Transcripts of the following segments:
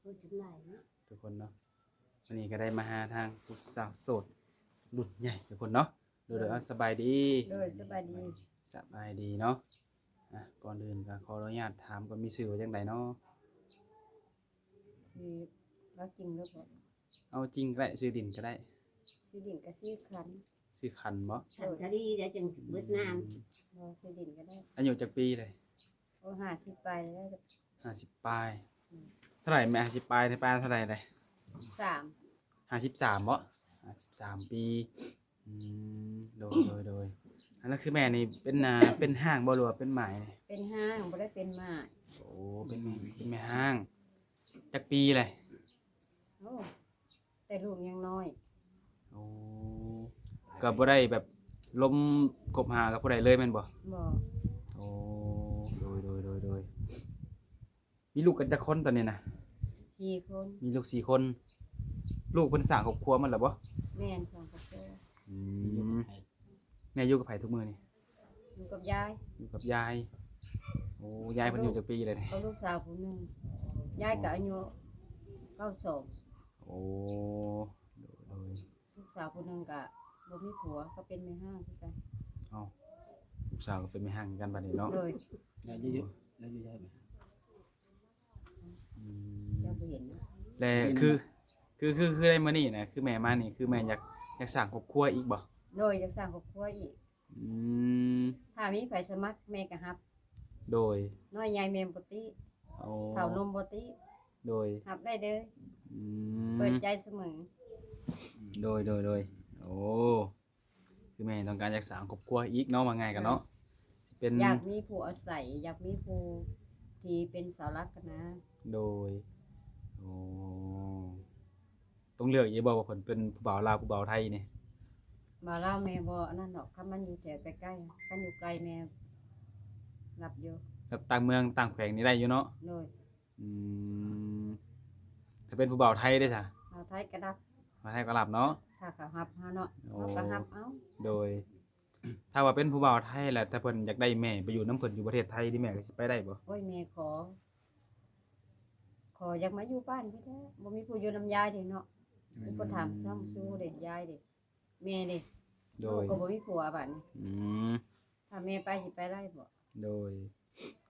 คนจุดไหนเนาะทุกคนเนาะวันนี้ก็ได้มาหาทางผู้สาวโสดรุ่นใหญ่ทุกคนเนาะดูเด้อสบายดี โดยสบายดี สบายดีเนาะก่อนอื่นก็ขออนุญาตถามก่อนมีชื่อว่าจังไดเนาะ ชื่อเราจริงแล้วบ่ เอาจริงก็ได้ชื่อดินก็ได้ ชื่อดินก็ชื่อคัน ชื่อคันบ่ ขันทดีเดี๋ยวจึงเบิดน้ บ่ชื่อดินก็ได้ อายุจักปีเลย โอ้50ไปแล้ว 50ปลายเท่าไหร่แม่50ปลายในปลายเท่าไหร่เลย 3 53บ่53ปีโดยอันนั้นคือแม่นี่เป็นห้างบ่หรือว่าเป็นหมายนี่ เป็นห้างบ่ได้เป็นหมา โอ้เป็นแม่ห้างจักปีเลย โอ้แต่ลูกยังน้อย โอ้ก็บ่ได้แบบล้มคบหากับผู้ใดเลยแม่นบ่ บ่ โอ้โดยมีลูกกันจักคนตอนนี้นะ 4คน มีลูก4คนลูกเพิ่นสร้างครอบครัวมันแล้วบ่ แม่นสองกับพ่อ อืมแม่อยู่กับไผทุกมื้อนี่ อยู่กับยาย อยู่กับยายโอ้ยายเพิ่นอยู่จักปีเลยนี่ เอาลูกสาวผู้หนึงยายก็อายุ92 โอ้โดย ลูกสาวผู้หนึงก็บ่มีผัวก็เป็นแม่ห้างคือกัน เอ้าลูกสาวก็เป็นแม่ห้างกันบัดนี้เนาะ โดย แล้วเยอะๆแล้วเยอะๆไหม อืม เจ้าบ่เห็นนะ และคือได้มานี่นะคือแม่มานี่คือแม่อยากสร้างครอบครัวอีกบ่ โดยจะสร้างครอบครัวอีก อืม ถ้ามีไฟสมัครแม่ก็รับ โดย น้อยใหญ่แม่บ่ติ เอา เฒ่านมบ่ติ โดย รับได้เด้อ อื เปิด ม ใจเสมอ โดยโอ้คือแม่ต้องการอยากสร้างครอบครัวอีกเนาะว่าไงกันเนาะสิเป็น อยากมีผู้อาศัยอยากมีผู้ที่เป็นเสาหลักกันนะ โดยโอ้ต้องเลือกอีกบ่ว่าเพิ่นเป็นผู้บ่าวลาวผู้บ่าวไทยนี่ บ่เล่าแม่บ่อันนั้นดอกคันมันอยู่แถวใกล้ๆคันอยู่ไกลแม่รับอยู่ แบบต่างเมืองต่างแขวงนี่ได้อยู่เนาะ โดย อืมถ้าเป็นผู้บ่าวไทยได้จ้ะ เฮาไทยก็รับ มาไทยก็รับเนาะ ถ้าเขารับเฮาเนาะ โอ้ เฮาก็รับเอา โดย ถ้าว่าเป็นผู้บ่าวไทยแหละถ้าเพิ่นอยากได้แม่ไปอยู่น้ำเพิ่นอยู่ประเทศไทยนี่แม่ก็สิไปได้บ่ โอ้ยแม่ขออยากมาอยู่บ้านพี่แท้บ่มีผู้อยู่นำยายเด้เนาะมีผู้ถามซ้ำสู้เด้ยายเด้แม่เด้ โด ลูก ย ก็บ่มีผัวบัดนี้ อืม ถ้าแม่ไปสิไปได้บ่ โดย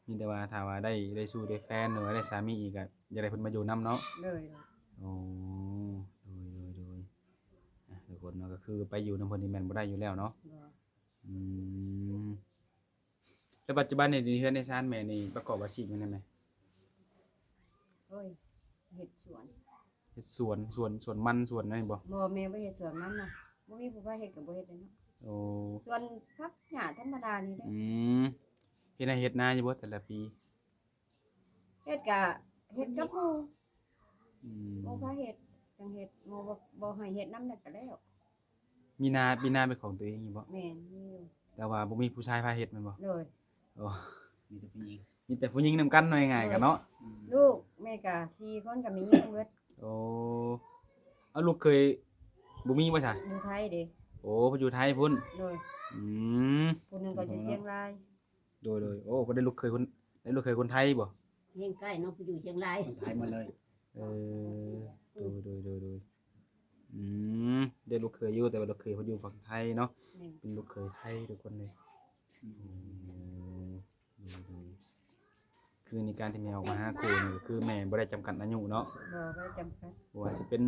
มีแต่ว่าถ้าว่าได้สู้ได้แฟนหรือว่าได้สามีอีกก็อยากได้เพิ่นมาอยู่นํเนาะ เลย โอ้โดยทุกคนเนาะก็คือไปอยู่นำเพิ่นนี่แม่นบ่ได้อยู่แล้วเนาะ บ่ อืมแล้วปัจจุบันนี่เฮือนในชานแม่นี่ประกอบอาชีพหยังได้ไหม โอ้ยเฮ็ดสวน เฮ็ดสวนมันสวนอะไรบ่ บ่แม่บ่เฮ็ดสวนมันน่ะบ่มีผู้พาเฮ็ดก็บ่เฮ็ดเลยเนาะ โอ้ สวนผักหญ้าธรรมดานี่แหละ อืมเฮ็ดนาเฮ็ดนาอยู่บ่แต่ละปี เฮ็ดก็เฮ็ดกับหมู่ อืม บ่พาเฮ็ดจังเฮ็ดหมู่บ่ให้เฮ็ดนำนั่นก็แล้ว มีนาเป็นของตัวเองอยู่บ่ แม่นมีอยู่ แต่ว่าบ่มีผู้ชายพาเฮ็ดแม่นบ่ เลย โอ้ มีแต่ผู้หญิงมีแต่ผู้หญิงนำกันหน่อยง่ายกันเนาะ ลูกแม่ก็4คนก็มีหญิงเบิด โอ้เอาลูกเคยบ่มีบ่ซะ อยู่ไทยเด้ โอ้เพิ่นอยู่ไทยพุ่น เลย อืม ผู้หนึงก็อยู่เชียงราย โดยโอ้เพิ่นได้ลูกเคยคนไทยบ่ เฮียงใกล้เนาะผู้อยู่เชียงราย คนไทยหมดเลย เออโดยอืมได้ลูกเคยอยู่แต่ว่าลูกเคยเพิ่นอยู่ฝั่งไทยเนาะ แม่น เป็นลูกเคยไทยทุกคนเลยดูคือในการที่แม่ออกมาหาครูนี่ก็คือแม่บ่ได้จำกัดอายุเนาะ บ่ได้จำกัด ว่าสิเป็น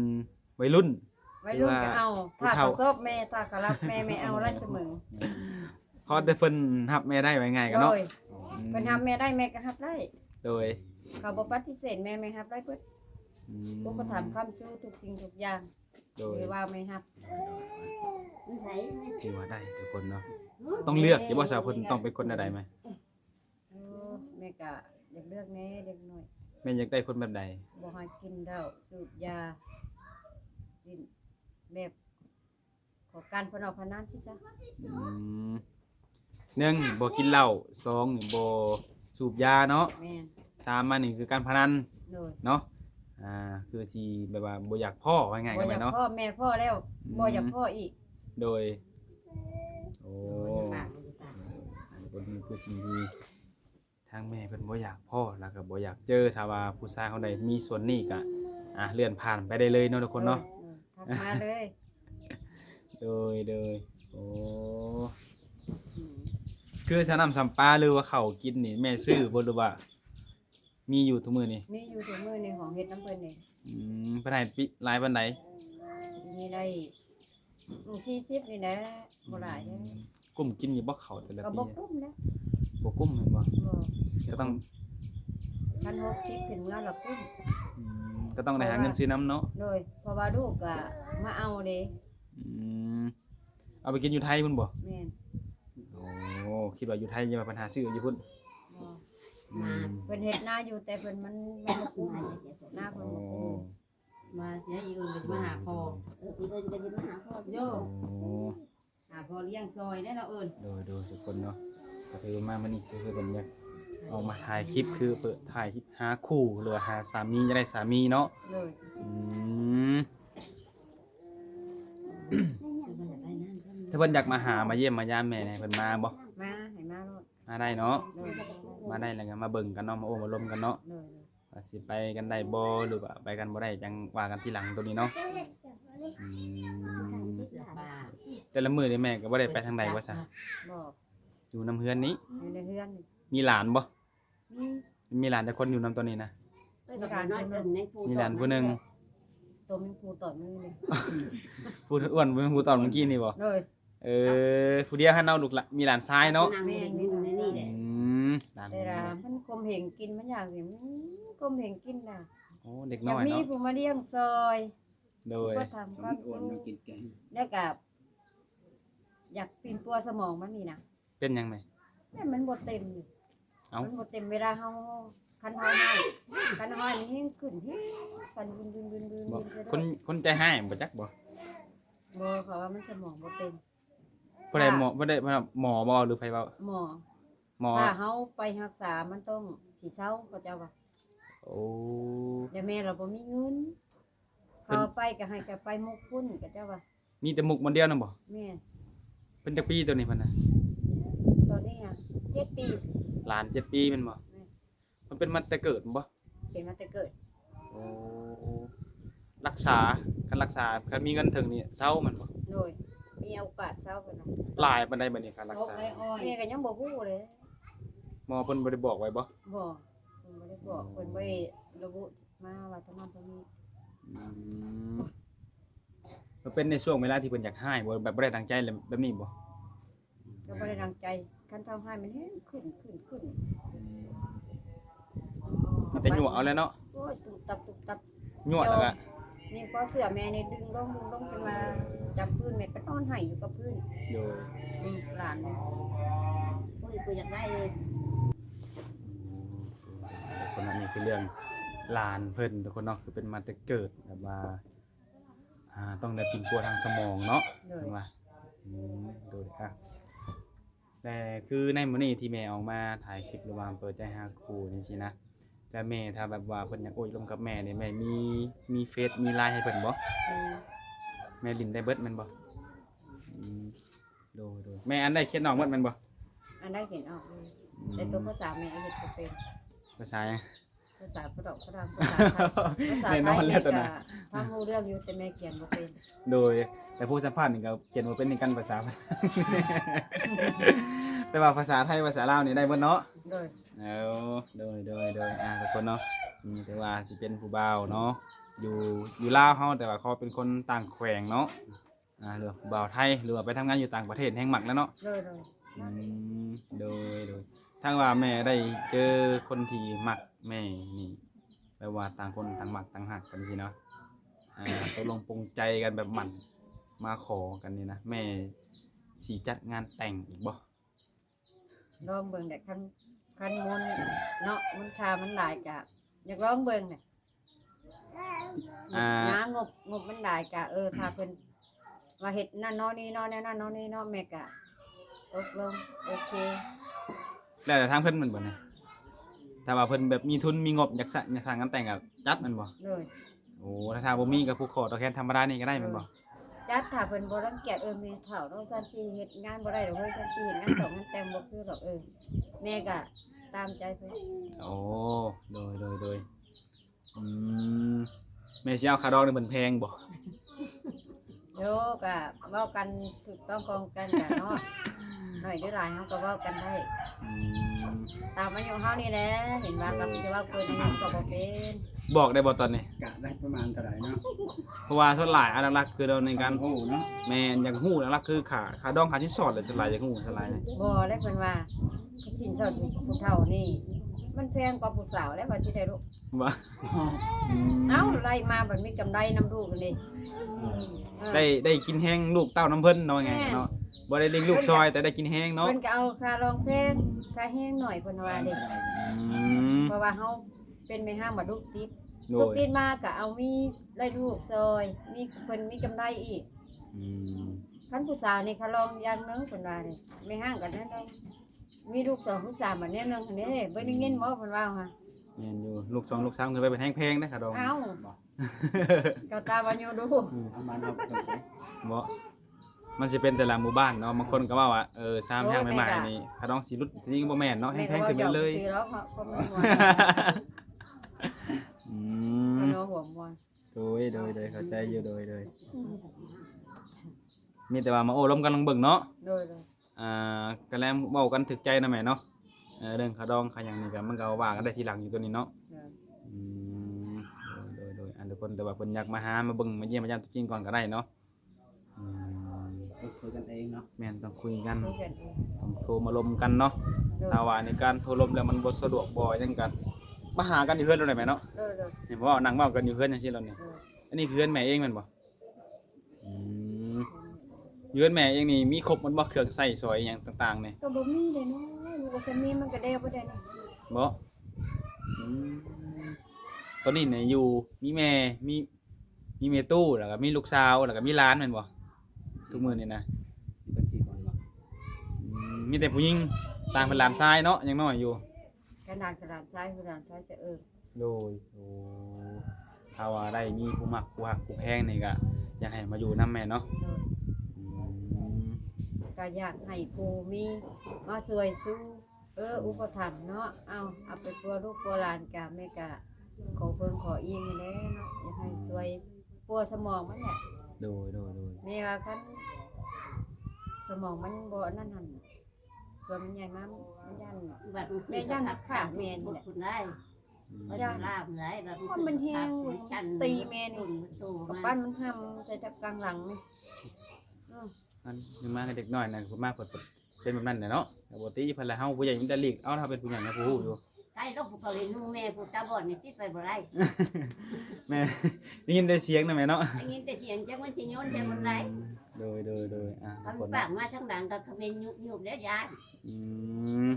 วัยรุ่น วัยรุ่นก็เอา ผู้ ถ้า เฒ่า เขาซบแม่ถ้าเขารับแม่ไม่เอาได้เสมอ ขอแต่เพิ่นรับแม่ได้ไว้ง่ายกัน โด เนาะ ยเพิ่นทำแม่ได้แม่ก็รับได้ โดย เขาบ่ปฏิเสธแม่ไม่รับได้เพิ่นอุปถัมภ์คำสู้ทุกสิ่งทุกอย่าง โดย หรือว่าไม่รับ นิสัย ถือว่าได้ทุกคนเนาะต้องเลือกอย่าว่าสาวเพิ่นต้องเป็นคนใดไหม โอ้แม่ก็อยากเลือกแน่เด็กน้อย แม่อยากได้คนแบบใด บ่ให้กินเหล้าสูบยากินแบบขอการพนันพนันสิซะ หนึ่งบ่กินเหล้าสองนี่บ่สูบยาเนาะ แม่น สามมานี่คือการพนัน โดย เนาะคือสิแบบว่าบ่อยากพ่อว่าง่าย บ่ กัน อ ไป ยาก เนาะ พ่อแม่พ่อแล้วบ่อยากพ่ออีก โดยโอ้ ปากมันตา อันนี้ก็คือสิ่งที่ท างแม่เพิ่นบ่อยากพ่อแล้วก็บ่อยากเจอถ้าว่าผู้ชายคนใดมีส่วนนี้ก็เลื่อนผ่านไปได้เลยเนาะทุกคนเนาะ ทักมาเลย โดยโอ้ อืม คือสน้ำสำปลาหรือว่าข้าวกินนี่แม่ซื้อบ่หรือว่ามีอยู่ทุกมื้อนี่ มีอยู่ถุงมือในของเฮ็ดน้ำเพิ่นนี่ เพิ่นให้ปิหลายปานใด มีได้ลูก40นี่นะบ่หลายเด้อ กุ้มกินอยู่บ่ข้าวแต่ละ ก็ ปี บ่กุ้มนะ บ่กุ้มแม่นบ่ บ่ ก็ต้อง 1,60ขึ้นเมื่อละกุ้ม ก็ต้องได้หาเงินซื้อน้ำเนาะ โดยเพราะว่าลูกก็มาเอาเด้ เอาไปกินอยู่ไทยพุ่นบ่ แม่น โอ้คิดว่าอยู่ไทยจะมาปัญหาซื้ออยู่พุ่น บ่ อืม เพิ่นเฮ็ดนาอยู่แต่เพิ่นมันบ่กุ้มหน้า โอ้ เพิ่นบ่กุ้ม มาเสียอีอื่นก็มาหาพ่ออีอื่นก็จะมาหาพ่อโย โอ้ หาพ่อเลี้ยงซอยได้เนาะเอิ้น โดยทุกคนเนาะก็คือมามื้อนี้คือเพิ่นอยากเอามาถ่ายคลิปคือเปิดถ่ายคลิปหาคู่หรือว่าหาสามีจะได้สามีเนาะ เลย อืม จะมาจากไปนั่นก็มีถ้าเพิ่นอยากมาหามาเยี่ยมมายามแม่เนี่ยเพิ่นมาบ่ มาให้มาโลด มาได้เนาะ เลย มาได้แล้วก็มาเบิ่งกันเนาะมาโอ้มาลมกันเนาะ เลย ว่าสิไปกันได้บ่หรือว่าไปกันบ่ได้จังว่ากันทีหลังตัวนี้เนาะอืม ป้า แต่ละมื้อนี่แม่ก็บ่ได้ไปทางใดว่าซะ บ่ อยู่นํเฮือนนี้ อยู่ในเฮือนนี่ มีหลานบ่ นี่ มีหลานแต่คนอยู่นํตัวนี้นะ ไปกับน้อยเพิ่นในผู้ มีหลานผู้หนึง ตัวมันปูตอดมือเลย ผู้อ้วนเป็นผู้ตอนเมื่อกี้นี่บ่ เลย ผู้เดียวหันเอาลูกละมีหลานชายเนาะ แม่นี่ในนี่แหละ หลาน แต่ละมันกลมเหงกินมันอยากสิกลมเหงกินน่ะ โอ้เด็ก อ น้ ยาก อย มี เนาะ ผู้มาเลี้ยงซอย โดย ก็ทำความสู้แล้วก็อยากปีนปัวสมองมันนี่นะ เป็นยังไง แต่มันบ่เต็มนี่ เอ้า มันบ่เต็มเวลาเฮาคันเฮาให้คันเฮาให้นี่ขึ้นฟันบึน บ่ ๆๆ คนใจให้บ่จักบ่ บ่เพราะว่ามันสมองบ่เต็ม บ่ได้หมอบ่ได้หมอบ่หรือไผเว้า หมอ หมอ ถ้าเฮาไปรักษามันต้องสิเซาเขาเจ้าว่า โอ้ เดี๋ยวแม่เราบ่มีเงิน เพิ่น เขาไปก็ให้ก็ไปมุกพุ่นก็เจ้าว่า มีแต่มุกมันเดียวนํบ่ แม่ เพิ่นจักปีตัวนี้เพิ่นน่ะ ตอนนี้อ่ะ7 ปี หลาน7ปีแม่นบ่มันเป็นมาแต่เกิดบ่ เป็นมาแต่เกิด โอ้รักษาคันรักษาคันมีเงินถึงนี่เซามันบ่ โดยมีโอกาสเซาเพิ่นน่ะ หลายปานใดบัดนี้การรักษา แม่ก็ยังบ่ฮู้เลย หมอเพิ่นบ่ได้บอกไว้บ่ บ่เพิ่นบ่ได้บอกเพิ่นบ่ได้ระบุมาว่าตอนนั้นตอนนี้ มันเป็นในช่วงเวลาที่เพิ่นอยากให้บ่แบบบ่ได้ตั้งใจเลยแบบนี้บ่ ก็บ่ได้ดังใจคันเท่าให้มันแฮงขึ้น แต่หยั่วเอาแล้วเนาะ โอ้ยตุบตับ หยั่วแล้วก็ นี่ก็เสื้อแม่นี่ดึงลงจนมาจับพื้นแม่ก็นอนให้อยู่กับพื้น โดย หลานนี่ ผู้นี้กูอยากได้เลย คนนั้นนี่คือเรื่องหลานเพิ่นทุกคนเนาะคือเป็นมาแต่เกิดแบบว่าต้องได้ปิ่นปัวทางสมองเนาะ โดย เห็นว่าโดยแต่คือในมื้อนี้ที่แม่ออกมาถ่ายคลิปหรือว่าเปิดใจหาครูนี่สินะแต่แม่ถ้าแบบว่าเพิ่นอยากโอ้ยลมกับแม่นี่แม่มีเฟซมีไลน์ให้เพิ่นบ่ แม่ลินได้เบิดแม่นบ่โดยแม่อันได้เขียนน้องเบิดแม่นบ่ อันได้เห็นออกเลยแต่ตัวภาษาแม่เฮ็ดบ่เป็น ภาษาหยัง ภาษาฝรั่งภาษาไทย แน่นอนแล้วตัวน่ะ ทำรู้เรื่องอยู่แต่แม่เขียนบ่เป็น โดยแต่ผู้สัมภาษณ์นี่ก็เขียนบ่เป็นในกันภาษา แต่ว่าภาษาไทยภาษาลาวนี่ได้เบิดเนาะ โดย เอาโดยทุกคนเนาะแต่ว่าสิเป็นผู้บ่าวเนาะอยู่ลาวเฮาแต่ว่าเขาเป็นคนต่างแขวงเนาะหรือว่าผู้บ่าวไทยหรือว่าไปทำงานอยู่ต่างประเทศแห่งหมักแล้วเนาะ โดย โดยทั้งว่าแม่ได้เจอคนที่มักแม่นี่แปลว่าต่างคนต่างมักต่างหักกันสิเนาะตกลงปรงใจกันแบบหมั่นมาขอกันนี่นะแม่สิจัดงานแต่งอีกบ่ ลองเบิ่งแต่คันมนเนาะมันค่ามันหลายกะอยากลองเบิ่งน่ะงบมันหลายกะถ้าเพิ่นว่าเฮ็ดนั่นเนาะนี่เนาะแนวนั่นเนาะนี่เนาะแม่กะตกลงโอเค แล้วแต่ทางเพิ่นมันบ่เนี่ยถ้าว่าเพิ่นแบบมีทุนมีงบอยากสร้างงานแต่งก็จัดมันบ่ เลย โอ้ถ้าบ่มีก็ผู้ขอตัวแทนธรรมดานี่ก็ได้แม่นบ่ จัดถ้าเพิ่นบ่รังเกียจแม่เฒ่าเนาะซั่นสิเฮ็ดงานบ่ได้ดอกเฮ้ยซั่นสิเฮ็ดงานตกงานแต่งบ่คือดอกแม่ก็ ตามใจเพิ่น โอ้โดยอืมแม่สิเอาค่าดอกนี่มันแพงบ่ โยก็เว้ากันถูกต้องคงกันกะเนาะหน่อยหรือหลายเฮาก็เว้ากันได้ อืม ตามอายุเฮานี่แหละเห็นว่าก็สิเว้าเกินอายุก็บ่เป็น บอกได้บ่ตอนนี้ กะได้ประมาณเท่าไหร่เนาะ เพราะว่าส่วนหลายอันหลักๆคือเราในการ โอ้เนาะ แม่นอยากฮู้หลักๆคือค่าดองค่าชิ้นสอดเลยส่วนหลายอยากฮู้ส่วนหลายนี่ บ่ได้เพิ่นว่าสินสอดผู้เฒ่านี่ มันแพงกว่าผู้สาวแล้วว่าสิได้ลูก ว่า เอ้าไล่มาบัดมีกำไรนำลูกกันนี่เออ ได้กินแห้งลูกเต้าน้ำเพิ่นเนาะไงเนาะบ่ได้เลี้ยงลูกซอยแต่ได้กินแห้งเนาะ เพิ่นก็เอาค่ารองแพงค่าแห้งหน่อยเพิ่นว่าเด้ อืม เพราะว่าเฮาเป็นแม่ห้างมาลูกติด โด ลูก ย ติดมาก็เอามีได้ลูกซอยมีเพิ่นมีกำไรอีก อืม คันผู้สาวนี่เขาลองอย่างหนึงเพิ่นว่านี่แม่ห้างก็นั่นได้มีลูก2ลูก3บัดนี้นึงอันนี้เด้บ่ได้ยินบ่เพิ่นว่าค่ะ แม่นอยู่ลูก2ลูก3คือไปเป็นแห้งแพงนะค่าดอง เอ้าก็ตามอายุดู ประมาณเอาเท่าไหร่ บ่มันสิเป็นแต่ละหมู่บ้านเนาะบางคนก็ว่าว่าซ้ำแห้งใหม่ๆนี่ค่าดองสิรุดจริงบ่แม่นเนาะแห้ แม่ ง ก็ แพง ว่า ขึ้นไป หยอก เลย ซื้อแล้วเพราะมันม่วน อืม เพิ่นว่าหัวม่วน โดยเข้าใจอยู่โดยมีแต่ว่ามาโอ้ล้มกันลองเบิ่งเนาะ โดย ก็แล้วเว้ากันถึกใจนะแม่เนาะเรื่องค่าดองค่าหยังนี่ก็มันก็ว่ากันได้ทีหลังอยู่ตัวนี้เนาะ โดย อืมโดยอันทุกคนแต่ว่าเพิ่นอยากมาหามาเบิ่งมาเยี่ยมมายามตัวจริงก่อนก็ได้เนาะอืม ก็คุยกันเองเนาะ แม่นต้องคุยกัน คุยกันเอง ต้องโทรมาลมกันเนาะ โดย ถ้าว่าในการโทรลมแล้วมันบ่สะดวกบ่จังกันมาหากันอยู่เฮือนเราได้ไหมเนาะ โดย เห็นบ่ว่านั่งเว้ากันอยู่เฮือนจังซี่แล้วนี่ โดย อันนี้คือเฮือนแม่เองแม่นบ่อืมอยู่เฮือนแม่เองนี่มีครบมันบ่เครื่องใช้สอยหยังต่างๆนี่ ก็บ่มีเลยเนาะอยู่บ่คันมีมันก็ได้บ่ได้เนาะ บ่อืมตอนนี้เนี่ยอยู่มีแม่มีแม่ตู้แล้วก็มีลูกสาวแล้วก็มีหลานแม่นบ่ทุกมื้อนี่นะ อยู่กัน4คนบ่ มีแต่ผู้หญิงต่างเป็นหลานชายเนาะยังน้อยอยู่ กระดานซ้ายจะโดยโอ้ถ้าว่าได้มีผู้มักผู้ฮักผู้แพงนี่ก็อยากให้มาอยู่นำแม่เนาะ โดย อืม ก็อยากให้ผู้มีมาช่วยสู้อุปถัมภ์เนาะเอาไปปัวลูกปัวหลานกะแม่กะขอเพิ่นขออีกนี่แหละเนาะอยากให้ช่วยปัวสมองมันแหละ โดย แม่ว่าคันสมองมันบ่นั่นหั่นตัวมันใหญ่มากมันยัน บัด แม่ย่านขาแม่นี่แหละ คุณได้ อืม บ่ได้ลาบได้บัด คนมันแฮงตีแม่นี่ โต กับ มา ปั้นมันห้ำใส่ตะกลางหลังนี่ อันยังมากับเด็กน้อยนะผู้มากเพิ่นเป็นแบบนั้นแหละเนาะแต่ปกติเพิ่นละเฮาผู้ใหญ่มีแต่ลีกเอาถ้าเป็นผู้ใหญ่นะผู้ฮู้อยู่ ใกล้รบผู้เขาเลยนุ่งแม่ผู้ตาบอดนี่ติดไปบ่ได้ แม่ได้ยินได้เสียงนะแม่เนาะ อันนี้แต่เสียงจังมันสิโยนจังมันได้ โดยทุกคน ปากมาทางหลังก็เขม็นยุบแล้วยาย อืม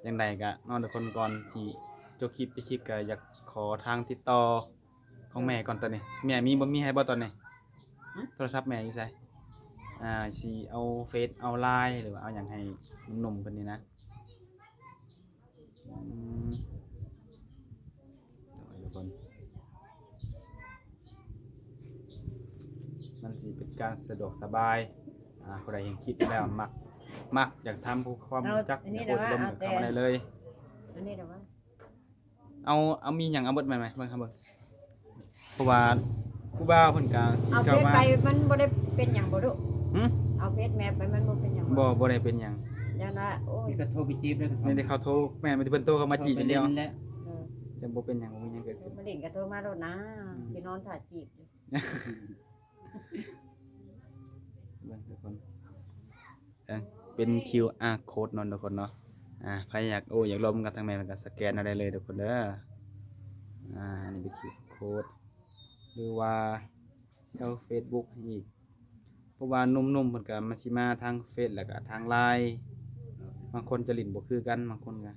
จังใดก็นอนทุกคนก่อนที่จบคลิปก็อยากขอทางติดต่อของแม่ก่อนตอนนี้แม่มีบ่มีให้บ่ตอนนี้โทรศัพท์แม่อยู่ไสสิเอาเฟซเอาไลน์หรือว่าเอาหยังให้หนุ่มๆเพิ่นนี่นะอืมเดี๋ยวทุกคนมันสิเป็นการสะดวกสบายผู้ใดเห็นคลิปแล้วมักอยากทำผู้ความรู้จักอยากโอดลมอยากทำอะไรเลย อันนี้เดี๋ยวว่า เอามีหยังเอาเบิดไหมเบิ่งครับเบิ่งเพราะว่าผู้บ่าวเพิ่นก็สิ เอาเพ เข้า ชร มา ไปมันบ่ได้เป็นหยังบ่ดุ หึ เอาเพชรแม่ไปมันบ่เป็นหยัง บ่ได้เป็นหยัง อย่างนั้นโอ้ย นี่ก็โทรไปจีบแล้วกัน นี่ได้เขาโทรแม่ไม่ได้เพิ่นโทรเข้ามาจีบอย่างเดียว โทรไปล่นแล้ว เออ จะบ่เป็นหยังบ่มีหยังเกิดขึ้น มาเล่นก็โทรมาแล้วนะสินอนถ่าจีบอยู่ เบิ่งทุกคนเป็น QR code เนาะทุกคนเนาะใครอยากอยากลมกันทางแม่มันก็สแกนเอาได้เลยทุกคนเด้อนี่เป็น QR code หรือว่าสิเอา Facebook ให้อีกเพราะว่าหนุ่มๆเพิ่นก็มาสิมาทางเฟซแล้วก็ทาง LINE บางคนจะลิ้นบ่คือกันบางคนก็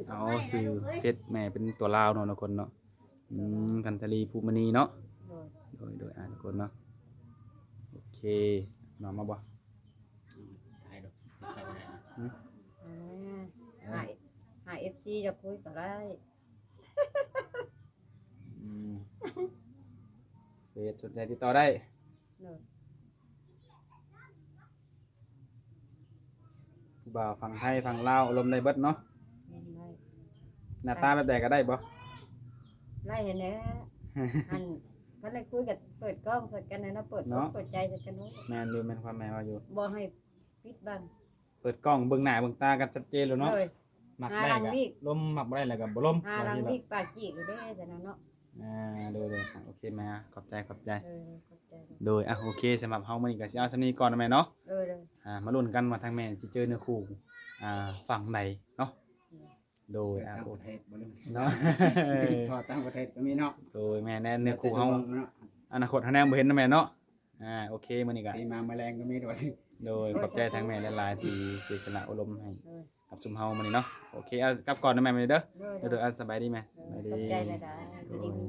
เอาชื่อเฟซแม่เป็นตัวลาวเนาะทุกคนเนาะกันทลีภูมินีเนาะ โดย โดยทุกคนเนาะโอเคมาบ่ ถ่ายดอกถ่ายบ่ได้นะ หา FC จะคุยก็ได้ เฟซสนใจติดต่อได้ โดย บ่าวฝั่งไทยฝั่งลาวอารมณ์ได้เบิดเนาะ ได้ หน้าตาแบบใดก็ได้บ่ ไล่เห็นแหน่อันท่านได้คุยกับเปิดกล้องใส่กันนะเปิดกล้องเปิดใจใส่กันเนาะ แม่นอยู่แม่นความแม่ว่าอยู่ บ่ให้ปิดบัง เปิดกล้องเบิ่งหน้าเบิ่งตากันชัดเจนแล้วเนาะ เลย มัก หา ได้ หลัง ก็ วิก ลมมักบ่ได้แล้วก็บ่ลม หาลัง ว่า วิ สิ กปากจีกอยู่ได้แต่นะเนาะ ดูเลยโอเคแม่ขอบใจ ขอบใจเลย โดยโอเคสำหรับเฮามื้อนี้ก็สิเอาสำนี้ก่อนนะแม่เนาะ เลย มาลุ้นกันว่าทางแม่สิเจอเนื้อคู่ฝั่งใดเนาะโดย ต่าง โอ ประเทศบ่ลืม เนาะ พอต่างประเทศก็มีเนาะ โดยแม่แน่เนื้อคู่เฮา เนาะ อนาคตเฮาแน่บ่เห็นนะแม่เนาะโอเคมื้อนี้ก็ ปีมาแมลงก็มีด้วย โดยขอบใจทางแม่หลายๆที่เสียสละอารมณ์ให้ เลย กับซุมเฮามื้อนี้เนาะโอเคเอากลับก่อนนะแม่มื้อนี้เด้อ เลย เด้อสบายดีแม่สบายดี ขอบใจเลยได้ดีมี